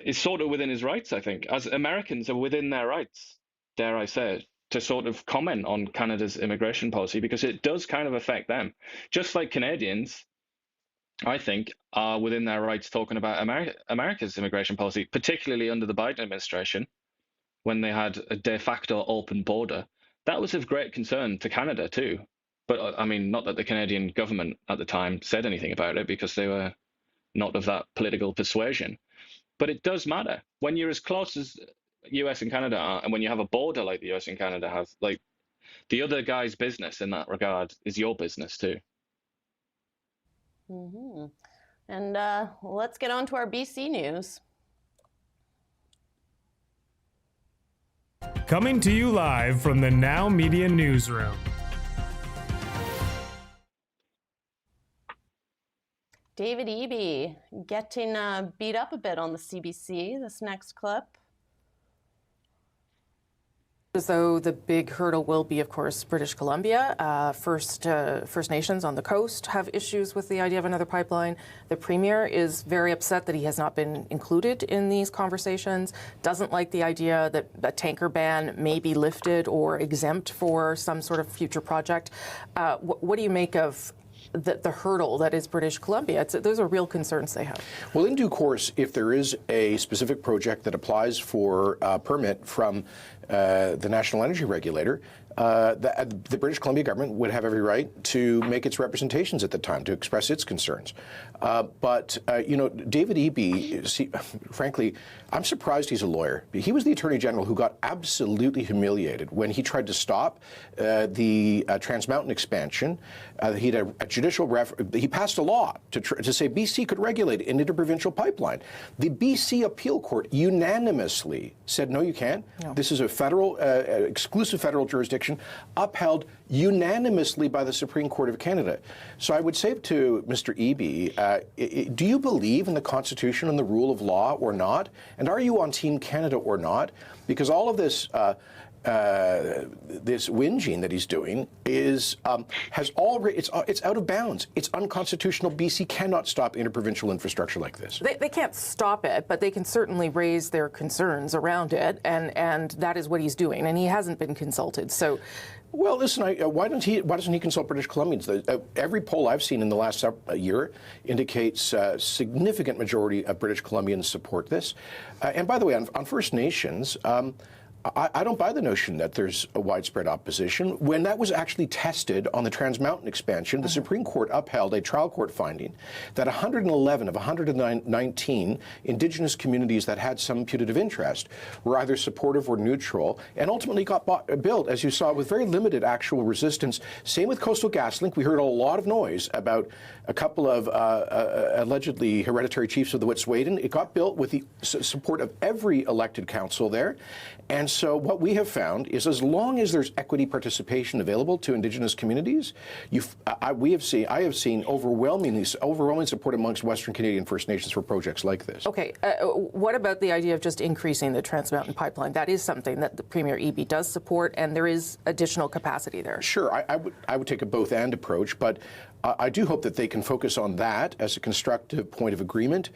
is sort of within his rights, I think, as Americans are within their rights, dare I say it, to sort of comment on Canada's immigration policy, because it does kind of affect them. Just like Canadians, I think, are within their rights talking about America's immigration policy, particularly under the Biden administration, when they had a de facto open border. That was of great concern to Canada too. But I mean, not that the Canadian government at the time said anything about it, because they were not of that political persuasion. But it does matter. When you're as close as US and Canada are, and when you have a border like the US and Canada have, like, the other guy's business in that regard is your business too. Mm-hmm. And let's get on to our BC news. Coming to you live from the Now Media Newsroom. David Eby getting beat up a bit on the CBC. This next clip. As though the big hurdle will be, of course, British Columbia. First Nations on the coast have issues with the idea of another pipeline. The Premier is very upset that he has not been included in these conversations, doesn't like the idea that a tanker ban may be lifted or exempt for some sort of future project. What do you make of the hurdle that is British Columbia? Those are real concerns they have. Well, in due course, if there is a specific project that applies for a permit from the National Energy Regulator, the British Columbia government would have every right to make its representations at the time, to express its concerns. But David Eby, frankly, I'm surprised he's a lawyer. He was the Attorney General who got absolutely humiliated when he tried to stop the Trans Mountain expansion. He had a judicial he passed a law to say BC could regulate an interprovincial pipeline. The BC Appeal Court unanimously said, no, you can't. No. This is a federal, exclusive federal jurisdiction, upheld unanimously by the Supreme Court of Canada. So I would say to Mr. Eby, do you believe in the Constitution and the rule of law or not? And are you on Team Canada or not? Because all of this this whinging that he's doing is has already it's out of bounds. It's unconstitutional. BC cannot stop interprovincial infrastructure like this. They can't stop it, but they can certainly raise their concerns around it, and that is what he's doing. And he hasn't been consulted. So. Well, listen, why doesn't he consult British Columbians? Every poll I've seen in the last year indicates a significant majority of British Columbians support this. And by the way, on First Nations, I don't buy the notion that there's a widespread opposition. When that was actually tested on the Trans Mountain expansion, the Supreme Court upheld a trial court finding that 111 of 119 Indigenous communities that had some putative interest were either supportive or neutral, and ultimately got built, as you saw, with very limited actual resistance. Same with Coastal GasLink. We heard a lot of noise about a couple of allegedly hereditary chiefs of the Wet'suwet'en. It got built with the support of every elected council there. And so what we have found is, as long as there's equity participation available to Indigenous communities, I have seen overwhelming support amongst Western Canadian First Nations for projects like this. Okay, what about the idea of just increasing the Trans Mountain pipeline? That is something that the Premier Eby does support, and there is additional capacity there. Sure, I would take a both-and approach, but I do hope that they can focus on that as a constructive point of agreement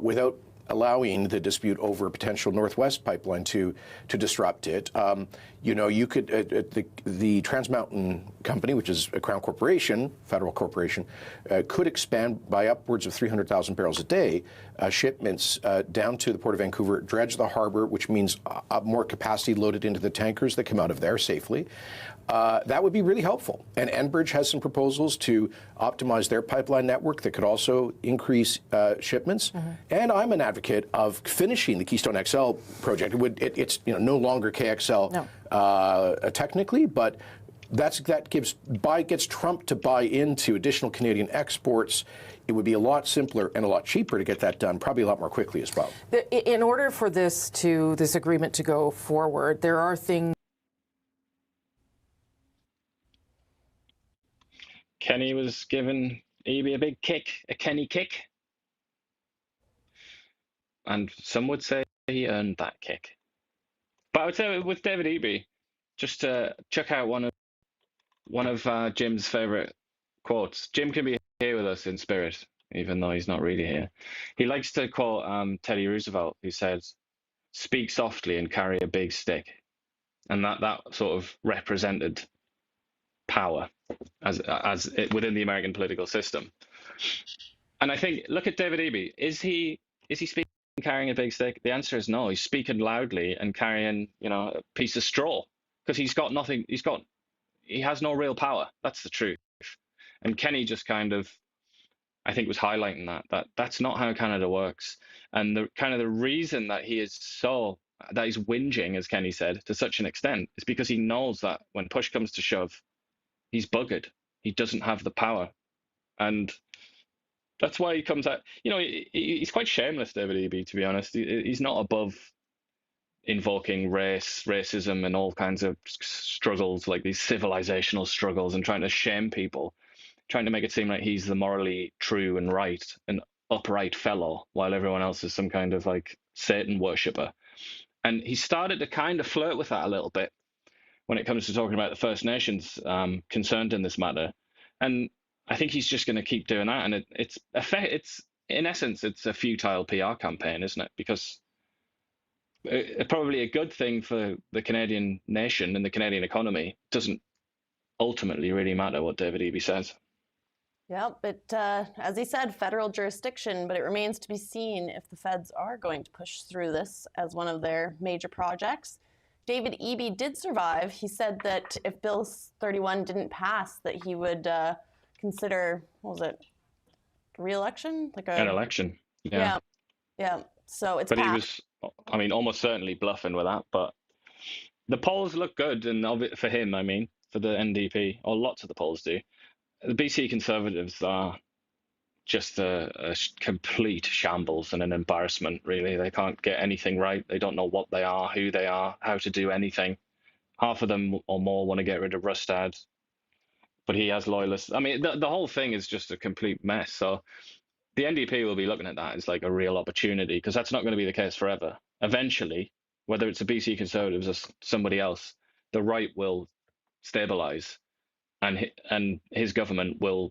without allowing the dispute over a potential Northwest pipeline to disrupt it. You could the Trans Mountain Company, which is a Crown corporation, federal corporation, could expand by upwards of 300,000 barrels a day shipments down to the Port of Vancouver, dredge the harbor, which means more capacity loaded into the tankers that come out of there safely. That would be really helpful. And Enbridge has some proposals to optimize their pipeline network that could also increase shipments. Mm-hmm. And I'm an advocate of finishing the Keystone XL project. It's no longer KXL technically, but that gets Trump to buy into additional Canadian exports. It would be a lot simpler and a lot cheaper to get that done, probably a lot more quickly as well. In order for this agreement to go forward, there are things. Kenny was giving Eby a big kick, a Kenny kick. And some would say he earned that kick. But I would say with David Eby, just to check out one of Jim's favorite quotes. Jim can be here with us in spirit, even though he's not really here. He likes to quote Teddy Roosevelt, who said, "Speak softly and carry a big stick." And that sort of represented power as within the American political system. And I think, look at David Eby. Is he speaking carrying a big stick? The answer is no. He's speaking loudly and carrying a piece of straw, because he's got nothing. He has no real power. That's the truth. And Kenny just kind of, I think, was highlighting that's not how Canada works. And the reason that he's whinging, as Kenny said, to such an extent, is because he knows that when push comes to shove, he's buggered. He doesn't have the power. And that's why he comes out. He's quite shameless, David Eby, to be honest. He's not above invoking racism, and all kinds of struggles, like these civilizational struggles, and trying to shame people, trying to make it seem like he's the morally true and right and upright fellow, while everyone else is some kind of like Satan worshipper. And he started to kind of flirt with that a little bit when it comes to talking about the First Nations concerned in this matter. And I think he's just going to keep doing that. And it's in essence, it's a futile PR campaign, isn't it? Because probably a good thing for the Canadian nation and the Canadian economy. Doesn't ultimately really matter what David Eby says. Yeah, but as he said, federal jurisdiction, but it remains to be seen if the feds are going to push through this as one of their major projects. David Eby did survive. He said that if Bill 31 didn't pass, that he would consider, what was it, re-election? An election, yeah. Yeah. So it's But passed. he was, I mean, almost certainly bluffing with that. But the polls look good, and for him, I mean, for the NDP, or lots of the polls do. The BC Conservatives are just a complete shambles and an embarrassment, really. They can't get anything right. They don't know what they are, who they are, how to do anything. Half of them or more want to get rid of Rustad, but he has loyalists. I mean, the whole thing is just a complete mess. So the NDP will be looking at that as like a real opportunity, because that's not going to be the case forever. Eventually, whether it's the BC Conservatives or somebody else, the right will stabilise, and his government will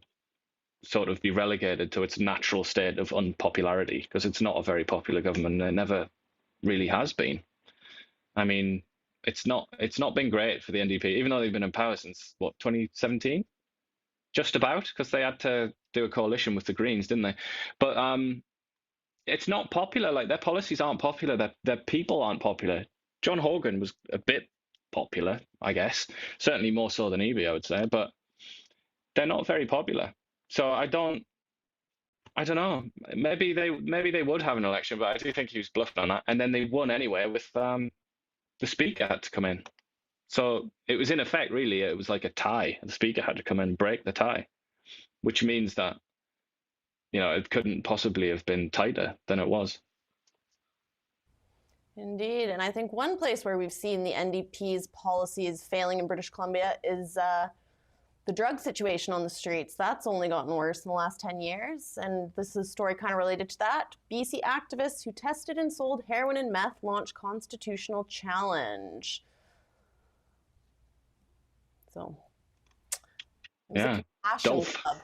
sort of be relegated to its natural state of unpopularity, because it's not a very popular government. It never really has been. I mean, it's not been great for the NDP, even though they've been in power since, 2017? Just about, because they had to do a coalition with the Greens, didn't they? But it's not popular. Like, their policies aren't popular. Their people aren't popular. John Horgan was a bit popular, I guess. Certainly more so than Eby, I would say. But they're not very popular. So I don't know. Maybe they would have an election, but I do think he was bluffing on that. And then they won anyway with the Speaker had to come in. So it was, in effect, really, it was like a tie. The Speaker had to come in and break the tie, which means that, it couldn't possibly have been tighter than it was. Indeed. And I think one place where we've seen the NDP's policies failing in British Columbia is the drug situation on the streets. That's only gotten worse in the last 10 years. And this is a story kind of related to that. BC activists who tested and sold heroin and meth launch constitutional challenge. So, yeah, Dolph. Club.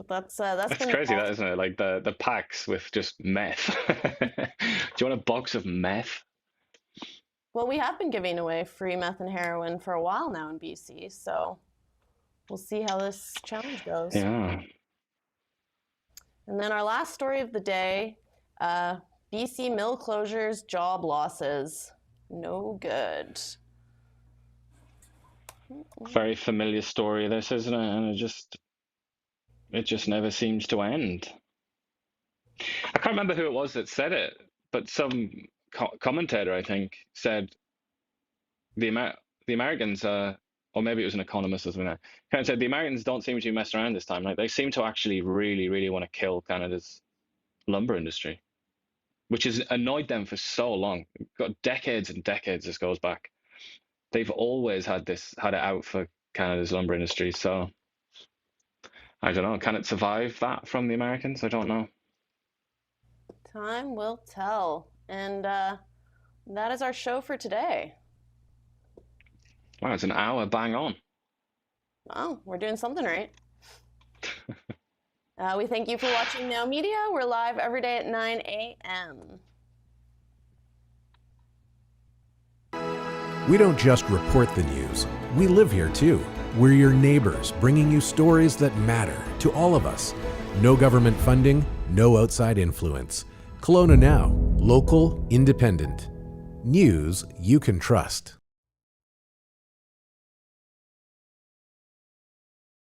But that's crazy, that, isn't it? Like the packs with just meth. Do you want a box of meth? Well, we have been giving away free meth and heroin for a while now in BC, so we'll see how this challenge goes. Yeah. And then our last story of the day, BC mill closures, job losses. No good. Very familiar story, this, isn't it? And it just never seems to end. I can't remember who it was that said it, but some commentator, I think, said the Americans, or maybe it was an economist or something like that, kind of said the Americans don't seem to be messing around this time. Like, they seem to actually really, really want to kill Canada's lumber industry, which has annoyed them for so long. Got decades and decades this goes back. They've always had it out for Canada's lumber industry. So I don't know. Can it survive that from the Americans? I don't know. Time will tell. And that is our show for today. Wow, it's an hour bang on. Wow, we're doing something right. We thank you for watching Now Media. We're live every day at 9 a.m. We don't just report the news. We live here too. We're your neighbors, bringing you stories that matter to all of us. No government funding, no outside influence. Kelowna Now, local, independent. News you can trust.